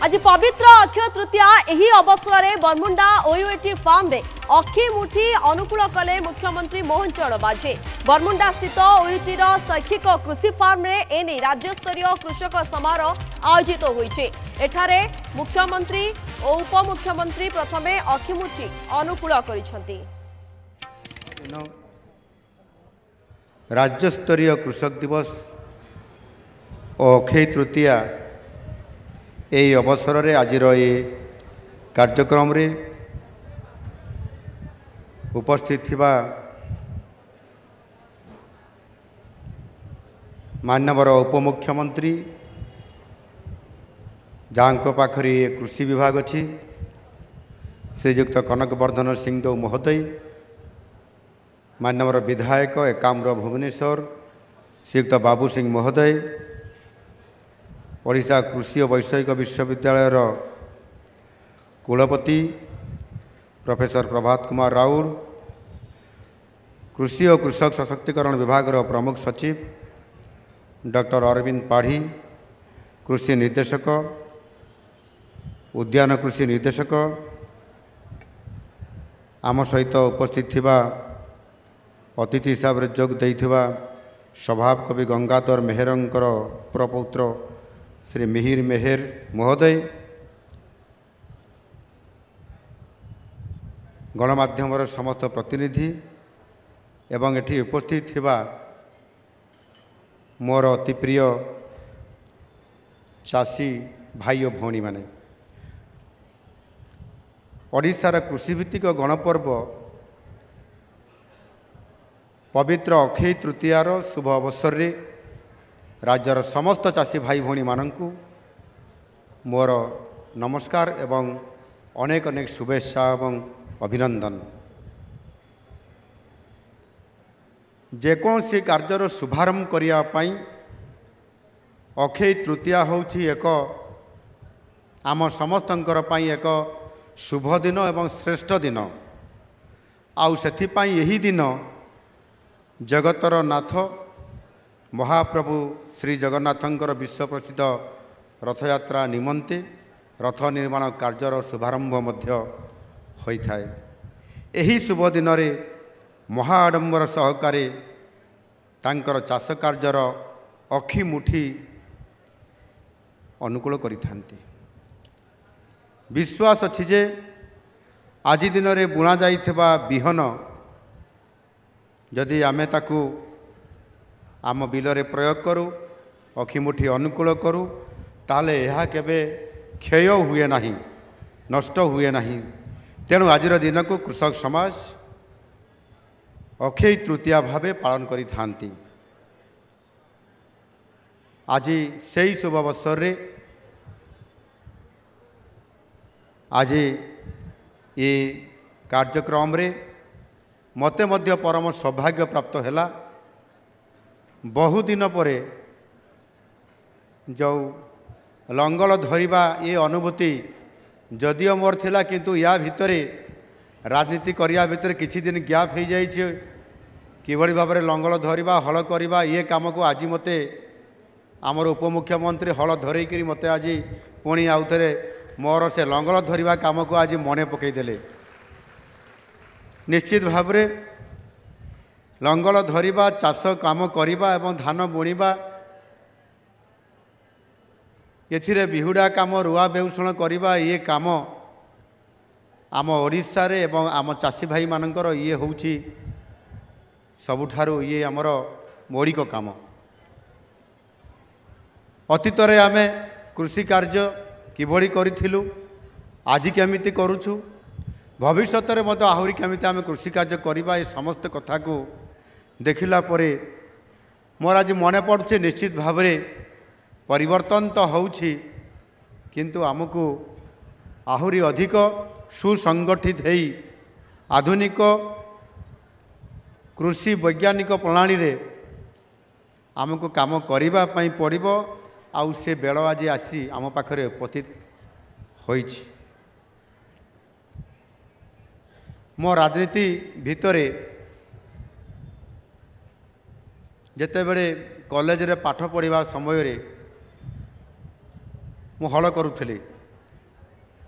आज पवित्र अक्षय तृतीया एही अवसर में बरमुंडा ओयूएटी फार्म रे अखी मुठी अनुकूल कले मुख्यमंत्री मोहन चरण माझी। बरमुंडा स्थित ओयूटीर शैक्षिक कृषि फार्म रे एने राज्य स्तरीय कृषक समारोह आयोजित होइछे। एठारे मुख्यमंत्री और उपमुख्यमंत्री प्रथमे अखिमुठी अनुकूल करिसंती। राज्य स्तरीय कृषक दिवस और अक्षय तृतीया यही अवसर में आज ये कार्यक्रम रे उपस्थित थिबा माननीय उपमुख्यमंत्री जहाँ पाखरे कृषि विभाग अच्छी श्रीयुक्त कनकवर्धन सिंह देव महोदय, माननीय विधायक एकाम्र भुवनेश्वर श्रीयुक्त बाबू सिंह महोदय, ओडिशा कृषि और वैषयिक विश्वविद्यालय कुलपति प्रोफेसर प्रभात कुमार राउल, कृषि और कृषक सशक्तिकरण विभाग प्रमुख सचिव डॉक्टर अरविंद पाढ़ी, कृषि निर्देशक उद्यान कृषि निर्देशक, आम सहित उपस्थित थिबा अतिथि हिसाब से जोग देइथिबा स्वभाव कवि गंगाधर मेहरंकर प्रपौत्र श्री मिहिर मेहर महोदय, गणमाध्यम समस्त प्रतिनिधि एवं एठी उपस्थित थिबा मोर अति प्रिय चाषी भाई और भौणी माने, ओडिशार कृषिभित्तिक गणपर्व पवित्र अक्षय तृतीयार शुभ अवसर रे राज्यर समस्त चाषी भाई भौणी माननकु मोर नमस्कार एवं अनेक अनेक शुभेच्छा एवं अभिनंदन। जेकोसी कार्यर शुभारंभ करिया पई अक्षय तृतीया होछि एक आम समस्तंकर पई एक शुभ दिन एवं श्रेष्ठ दिन। आउ सेथिपई यही दिन जगतर नाथ महाप्रभु श्री जगन्नाथंकर विश्व प्रसिद्ध रथयात्रा निमंते रथ निर्माण कार्यर शुभारंभ मध्य होइथाय। एही शुभ दिन रे महाआडंबर सहकारे तांकर चाष कार्यर अखि मुठी अनुकूल करिथांती। विश्वास अछि जे आज दिन रे बुणा जाइथिबा बिहन जदि आमे ताकू आम बिलरे प्रयोग करूँ अखिमुठी अनुकूल करूँ ताले यह केबे क्षय हुए नहीं, नष्ट हुए नहीं। तेणु आजिर दिन को कृषक समाज अक्षय तृतीया भावे पालन करि थांती। आज से शुभ अवसर रे आज ये कार्यक्रम रे मते मध्य परम सौभाग्य प्राप्त हैला। बहु दिन पर जो लंगल धरिबा ये अनुभूति जदियो मोर थिला किंतु या भितरे राजनीति करिया भितरे किछि दिन गैप हो जाइए किभଳି भाबरे लंगल धरिबा हल करिबा ये काम को आज मते आमर उपमुख्यमंत्री हल धरैकरी मते आज पुणी आउ थे मोर से लंगल धरिबा काम को आज मने पकईदेले। निश्चित भावरे लंगल धरिबा चाष काम करिबा एवं धान बुणिबा एथिरे बिहुडा काम रुआ बेउषण करिबा ये काम आम ओडिशा रे एवं आम चाषी भाई मानकर ये होउची सबुठारु ये आमर मौलिक काम। अतीत रे आमे कृषि कार्य किभଳି करिथिलु आज केमिति करूछु भविष्यत रे मते आहुरी केमिति आमे कृषि कार्य करिबा ये समस्त कथा को देखिला परे मोर आज मने पड़ुछि निश्चित भाव में परिवर्तन तो होउछि किंतु आमको आहुरी अधिक सुसंगठित हेई आधुनिक कृषि वैज्ञानिक प्रणाली रे आमको काम करिबा पई पड़िबो। आउ से बेल आज आसी आम पाखरे उपस्थित होइछि। मो राजनीति भितरे जेतेबेले कॉलेज रे पाठ पढ़िबा समय रे मु हल करुथली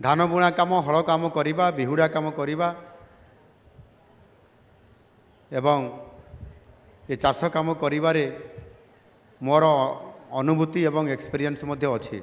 धान बुणा काम हल काम करवा बिहुड़ा काम करवा एवं ये चाष काम करिबारे मोर अनुभूति एवं एक्सपीरियंस अच्छी।